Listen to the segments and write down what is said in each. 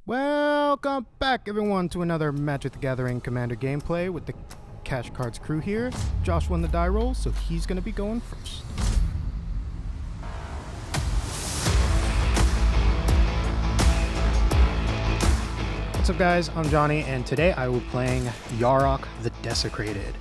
Welcome back, everyone, to another Magic the Gathering Commander gameplay with the Cash Cards crew here. Josh won the die roll, so he's going to be going first. What's up, guys? I'm Johnny, and today I will be playing Yarok the Desecrated.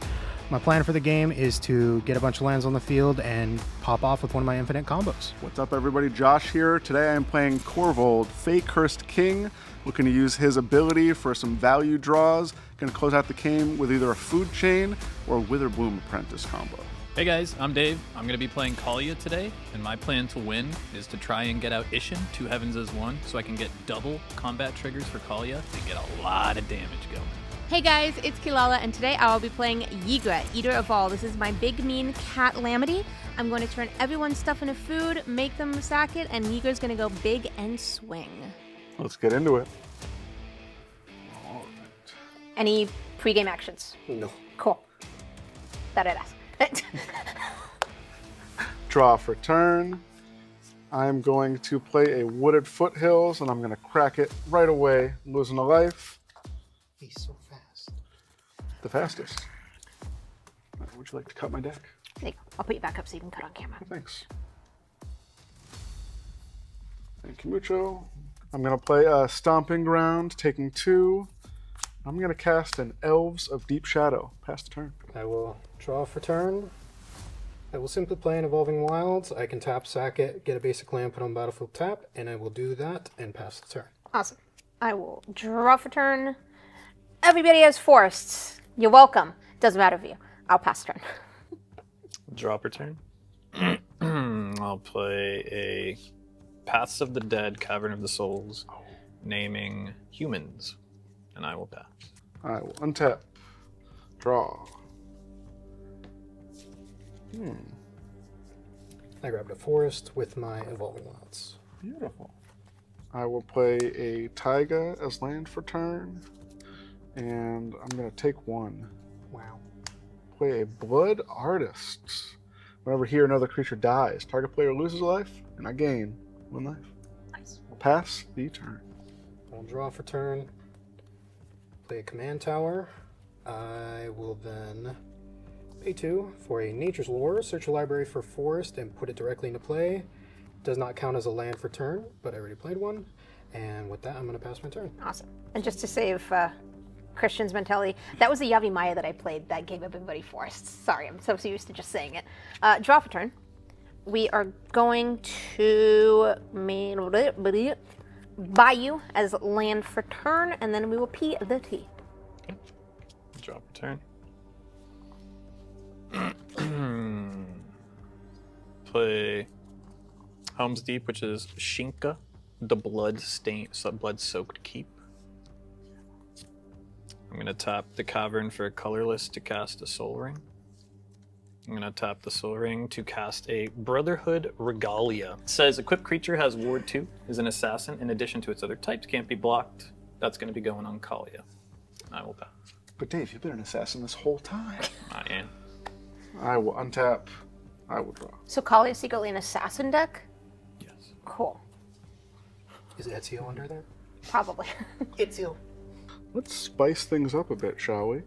My plan for the game is to get a bunch of lands on the field and pop off with one of my infinite combos. What's up, everybody? Josh here. Today I'm playing Korvold, Fake Cursed King, looking to use his ability for some value draws. Going to close out the game with either a Food Chain or a Witherbloom Apprentice combo. Hey guys, I'm Dave. I'm going to be playing Kaalia today, and my plan to win is to try and get out Ishin, 2 Heavens as 1, so I can get double combat triggers for Kaalia and get a lot of damage going. Hey guys, it's Kaalia, and today I will be playing Ygra, Eater of All. This is my big mean cat Lamity. I'm going to turn everyone's stuff into food, make them sack it, and Ygra's going to go big and swing. Let's get into it. All right. Any pre-game actions? No. Cool. That I'd ask. Draw for turn. I'm going to play a Wooded Foothills, and I'm going to crack it right away, losing a life. He's so fast. The fastest. Would you like to cut my deck? There you go. I'll put you back up so you can cut on camera. Thanks. Thank you mucho. I'm going to play a Stomping Ground, taking 2. I'm going to cast an Elves of Deep Shadow. Pass the turn. I will draw for turn. I will simply play an Evolving Wilds. I can tap, sack it, get a basic land, put on battlefield tap, and I will do that and pass the turn. Awesome. I will draw for turn. Everybody has forests. You're welcome. Doesn't matter for you. I'll pass turn. Draw per turn. I'll play a Paths of the Dead, Cavern of the Souls, naming humans, and I will pass. I will untap. Draw. I grabbed a forest with my Evolving Wilds. Beautiful. I will play a Taiga as land for turn, and I'm going to take 1. Wow. Play a Blood Artist. Whenever here another creature dies, target player loses a life, and I gain 1 life. Nice. Pass the turn. I'll draw for turn. Play a Command Tower. I will then pay 2 for a Nature's Lore. Search a library for forest and put it directly into play. Does not count as a land for turn, but I already played 1. And with that, I'm going to pass my turn. Awesome. And just to save Christian's mentality, that was the Yavi Maya that I played that gave everybody forests. Sorry, I'm so used to just saying it. Draw for turn. We are going to buy you as land for turn, and then we will P the T. Draw per turn. Play Helm's Deep, which is Shinka, the blood-soaked keep. I'm going to tap the Cavern for a colorless to cast a Soul Ring. I'm going to tap the Soul Ring to cast a Brotherhood Regalia. It says equipped creature has Ward 2, is an assassin in addition to its other types, can't be blocked. That's going to be going on Kaalia. I will pass. But Dave, you've been an assassin this whole time. I am. I will untap. I will draw. So Kaalia is secretly an assassin deck? Yes. Cool. Is Ezio under there? Probably. Ezio. Let's spice things up a bit, shall we?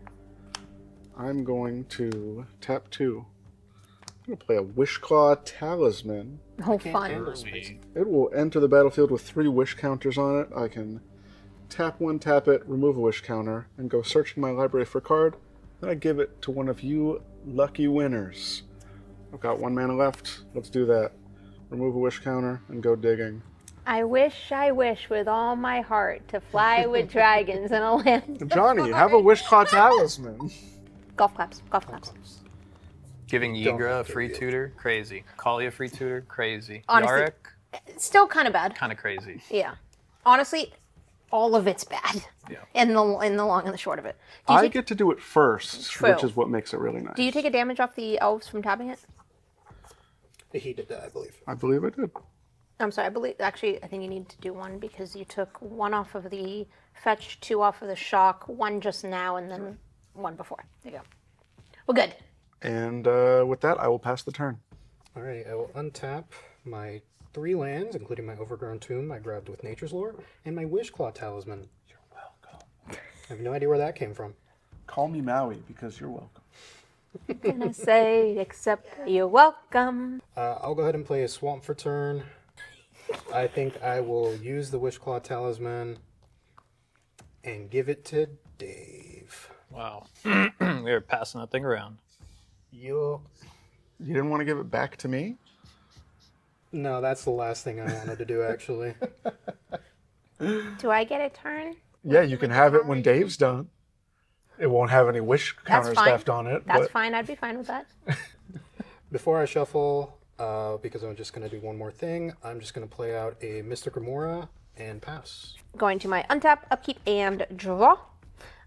I'm going to tap 2. I'm going to play a Wishclaw Talisman. Oh, fun. It will enter the battlefield with 3 wish counters on it. I can tap 1, tap it, remove a wish counter, and go searching my library for a card. Then I give it to one of you lucky winners. I've got 1 mana left. Let's do that. Remove a wish counter and go digging. I wish with all my heart to fly with dragons in a land. Johnny, have a Wishclaw Talisman. Golf claps. Golf claps. Giving Ygra a free tutor, crazy. Kaalia free tutor, crazy. Honestly, Yarok, still kind of bad. kind of crazy. Yeah. Honestly, all of it's bad. Yeah. In the long and the short of it. I get to do it first, True. which is what makes it really nice. Do you take a damage off the elves from tapping it? He did that, I believe. I believe I did. I'm sorry, I think you need to do 1 because you took 1 off of the fetch, 2 off of the shock, 1 just now, and then 1 before. There you go. Well, good. And with that, I will pass the turn. Alrighty, I will untap my 3 lands, including my Overgrown Tomb I grabbed with Nature's Lore, and my Wishclaw Talisman. You're welcome. I have no idea where that came from. Call me Maui because you're welcome. What can I say except you're welcome? I'll go ahead and play a Swamp for turn. I think I will use the Wishclaw Talisman and give it to Dave. Wow. We were passing that thing around. Yup. You didn't want to give it back to me? No, that's the last thing I wanted to do, actually. Do I get a turn? Yeah, you can have it when Dave's done. It won't have any wish counters fine. left on it. That's but fine. I'd be fine with that. Before I shuffle, because I'm just going to do one more thing, I'm just going to play out a Mystic Remora and pass. Going to my untap, upkeep, and draw.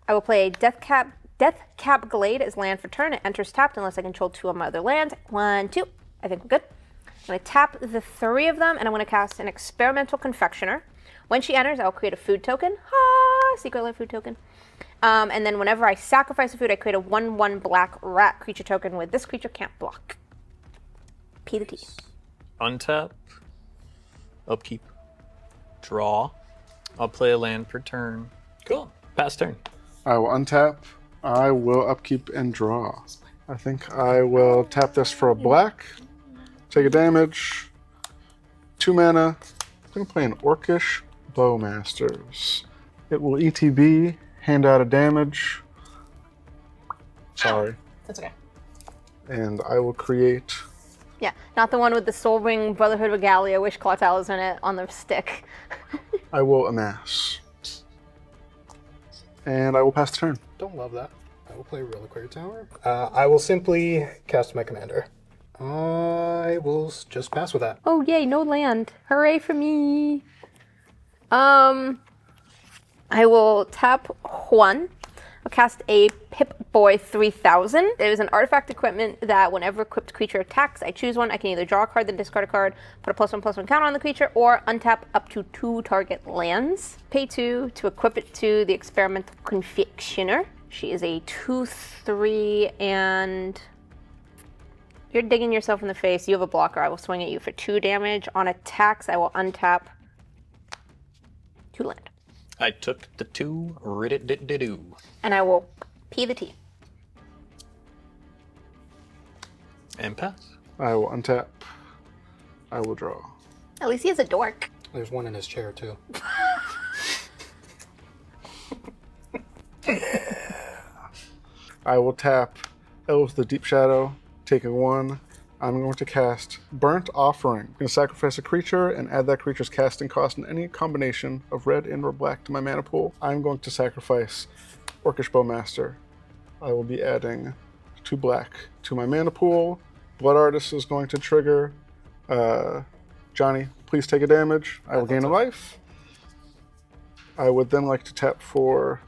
I will play Deathcap Glade as land for turn. It enters tapped unless I control 2 of my other lands. 1, 2. I think we're good. I'm going to tap the 3 of them, and I'm going to cast an Experimental Confectioner. When she enters, I'll create a food token. Secret Life food token. And then whenever I sacrifice a food, I create a 1/1 black rat creature token with this creature can't block. P the T. Untap. Upkeep. Draw. I'll play a land per turn. Cool. Pass turn. I will untap. I will upkeep and draw. I think I will tap this for a black. Take a damage. 2 mana. I'm going to play an Orcish Bowmasters. It will ETB, hand out a damage. Sorry. That's okay. And I will create... Yeah, not the one with the Soul Ring, Brotherhood Regalia, Wishclaw Talisman on the stick. I will amass. And I will pass the turn. Don't love that. I will play Reliquary Tower. I will simply cast my commander. I will just pass with that. Oh yay, no land. Hooray for me. I will tap 1. I'll cast a Pip-Boy 3000. It is an artifact equipment that whenever equipped creature attacks, I choose one. I can either draw a card, then discard a card, put a +1/+1 counter on the creature, or untap up to 2 target lands. Pay 2 to equip it to the Experimental Confectioner. She is a 2/3, and you're digging yourself in the face. You have a blocker. I will swing at you for 2 damage. On attacks, I will untap 2 land. I took the 2. Rid-it-did-do. And I will P the T. And pass. I will untap. I will draw. At least he has a dork. There's one in his chair, too. I will tap Elves of the Deep Shadow, taking 1. I'm going to cast Burnt Offering. I'm going to sacrifice a creature and add that creature's casting cost in any combination of red and or black to my mana pool. I'm going to sacrifice Orcish Bowmaster. I will be adding 2 black to my mana pool. Blood Artist is going to trigger. Johnny, please take a damage. I will gain a life. I would then like to tap for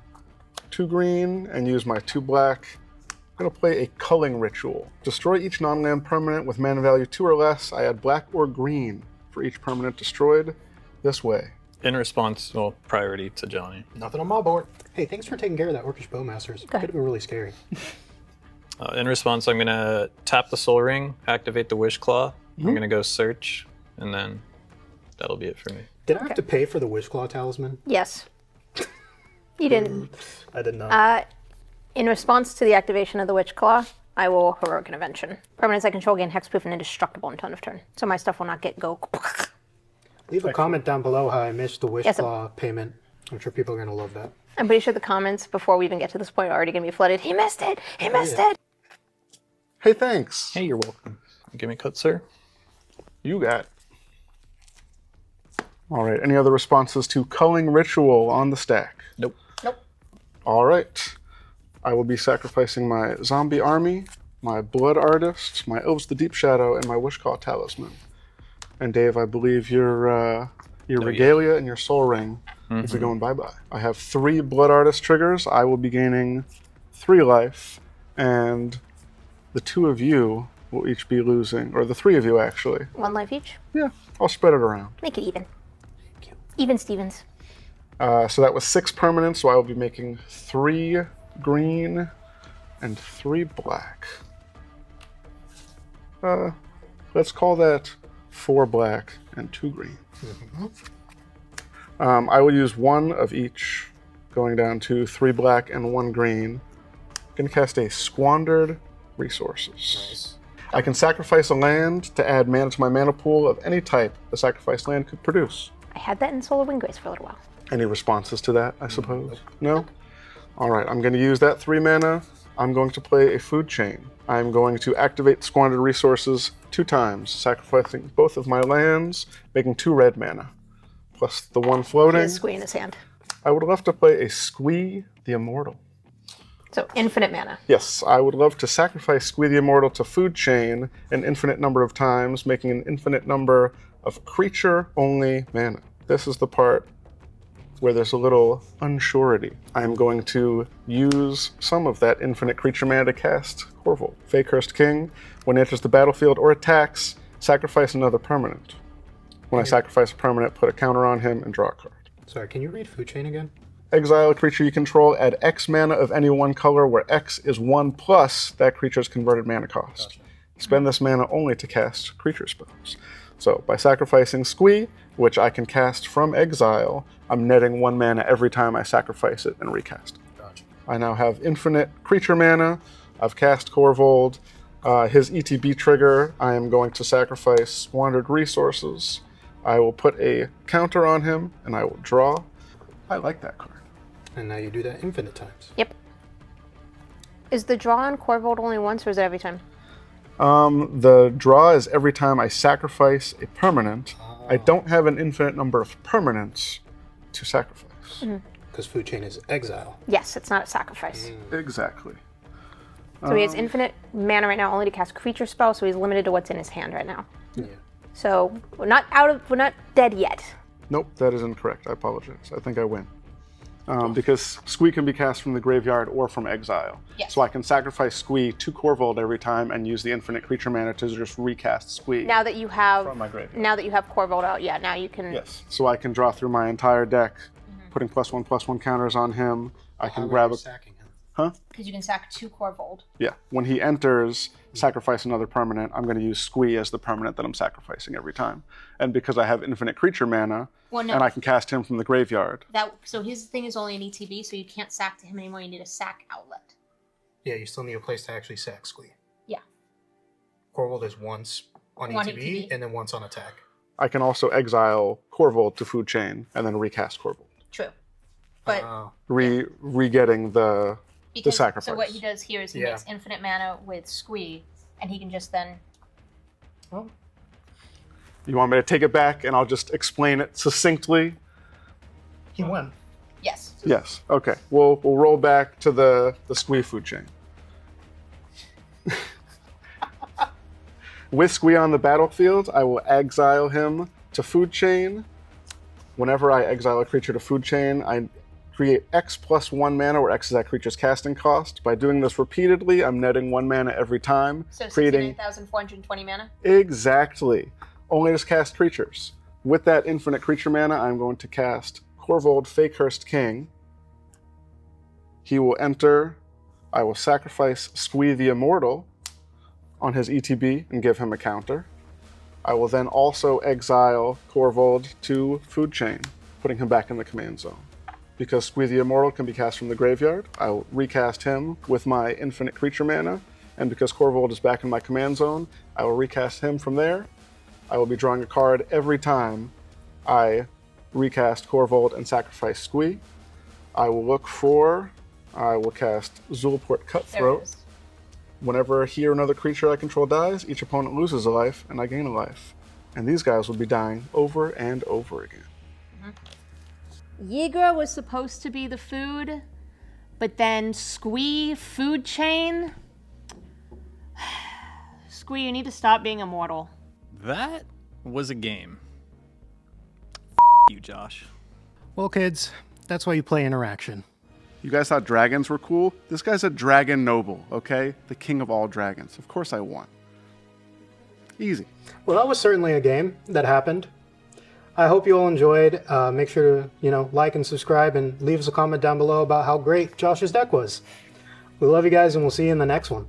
2 green and use my 2 black. I'm going to play a Culling Ritual. Destroy each non-land permanent with mana value 2 or less. I add black or green for each permanent destroyed this way. In response, well, priority to Johnny. Nothing on my board. Hey, thanks for taking care of that Orcish Bowmasters. Could have been really scary. In response, I'm going to tap the Soul Ring, activate the Wish Claw. I'm going to go search, and then that'll be it for me. Did I have to pay for the Wishclaw Talisman? Yes. You didn't. I did not. In response to the activation of the Witch Claw, I will Heroic Intervention. Permanents I control gain hexproof and indestructible until end of turn. So my stuff will not go. Leave a comment down below how I missed the Wishclaw payment. I'm sure people are going to love that. I'm pretty sure the comments before we even get to this point are already going to be flooded. He missed it! He missed it! Hey, thanks. Hey, you're welcome. Give me a cut, sir. You got it. All right, any other responses to Culling Ritual on the stack? Nope. All right. I will be sacrificing my Zombie Army, my Blood Artist, my Elves of the Deep Shadow, and my Wishclaw Talisman. And Dave, I believe your Regalia and your Soul Ring will be going bye-bye. I have 3 Blood Artist triggers. I will be gaining 3 life, and the 2 of you will each be losing, or the 3 of you actually. 1 life each. Yeah, I'll spread it around. Make it even. Even Stevens. So that was 6 permanents, so I will be making 3 green and 3 black. Let's call that 4 black, and 2 green. I will use 1 of each, going down to 3 black and 1 green. I'm going to cast a Squandered Resources. Nice. I can sacrifice a land to add mana to my mana pool of any type the sacrificed land could produce. I had that in Solar Windgrace for a little while. Any responses to that, I suppose? No? All right, I'm going to use that 3 mana. I'm going to play a Food Chain. I'm going to activate Squandered Resources 2 times, sacrificing both of my lands, making 2 red mana, plus the 1 He floating. has Squee in his hand. I would love to play a Squee the Immortal. So infinite mana. Yes, I would love to sacrifice Squee the Immortal to Food Chain an infinite number of times, making an infinite number of creature-only mana. This is the part where there's a little unsurety. I'm going to use some of that infinite creature mana to cast Korvold. Fakehurst King, when it enters the battlefield or attacks, sacrifice another permanent. When I sacrifice a permanent, put a counter on him and draw a card. Sorry, can you read Food Chain again? Exile a creature you control, add X mana of any one color, where X is 1 plus that creature's converted mana cost. Gotcha. Spend this mana only to cast creature spells. So by sacrificing Squee, which I can cast from exile, I'm netting 1 mana every time I sacrifice it and recast it. Gotcha. I now have infinite creature mana. I've cast Korvold. His ETB trigger, I am going to sacrifice Squandered Resources. I will put a counter on him, and I will draw. I like that card. And now you do that infinite times. Yep. Is the draw on Korvold only once, or is it every time? The draw is every time I sacrifice a permanent. I don't have an infinite number of permanents to sacrifice. Because Food Chain is exile. Yes, it's not a sacrifice. Exactly. So he has infinite mana right now only to cast creature spells, so he's limited to what's in his hand right now. Yeah. So we're not dead yet. Nope, that is incorrect. I apologize. I think I win. Because Squee can be cast from the graveyard or from exile. Yes. So I can sacrifice Squee to Korvold every time and use the infinite creature mana to just recast Squee Now that you have from my graveyard. now that you have Korvold out, yeah, now you can. Yes. So I can draw through my entire deck, putting +1/+1 counters on him. I can grab a... Sacking him. Because you can sack 2 Korvold. Yeah. When he enters, sacrifice another permanent, I'm going to use Squee as the permanent that I'm sacrificing every time. And because I have infinite creature mana, Well, no. and I can cast him from the graveyard. So his thing is only an ETB, so you can't sack to him anymore. You need a sack outlet. Yeah, you still need a place to actually sack Squee. Yeah. Korvold is once on One ETB ETB. and then once on attack. I can also exile Korvold to Food Chain and then recast Korvold. True. But Re-getting the sacrifice. So what he does here is he Yeah. makes infinite mana with Squee, and he can just then. Well, You want me to take it back and I'll just explain it succinctly? he won. Yes. Yes. Okay. We'll roll back to the Squee Food Chain. With Squee on the battlefield, I will exile him to Food Chain. Whenever I exile a creature to Food Chain, I create X plus 1 mana, where X is that creature's casting cost. By doing this repeatedly, I'm netting 1 mana every time, So creating 69,420 mana. exactly only to cast creatures. With that infinite creature mana, I'm going to cast Korvold Fakehurst King. He will enter. I will sacrifice Squee the Immortal on his ETB and give him a counter. I will then also exile Korvold to Food Chain, putting him back in the command zone. Because Squee the Immortal can be cast from the graveyard, I will recast him with my infinite creature mana, and because Korvold is back in my command zone, I will recast him from there. I will be drawing a card every time I recast Korvold and sacrifice Squee. I will cast Zulport There Cutthroat. it is. Whenever he or another creature I control dies, each opponent loses a life, and I gain a life. And these guys will be dying over and over again. Ygra was supposed to be the food, but then Squee Food Chain. Squee, you need to stop being immortal. That was a game. You, Josh. Well, kids, that's why you play Interaction. You guys thought dragons were cool? This guy's a dragon noble, okay? The king of all dragons. Of course I won. Easy. Well, that was certainly a game that happened. I hope you all enjoyed. Make sure to, like and subscribe and leave us a comment down below about how great Josh's deck was. We love you guys, and we'll see you in the next one.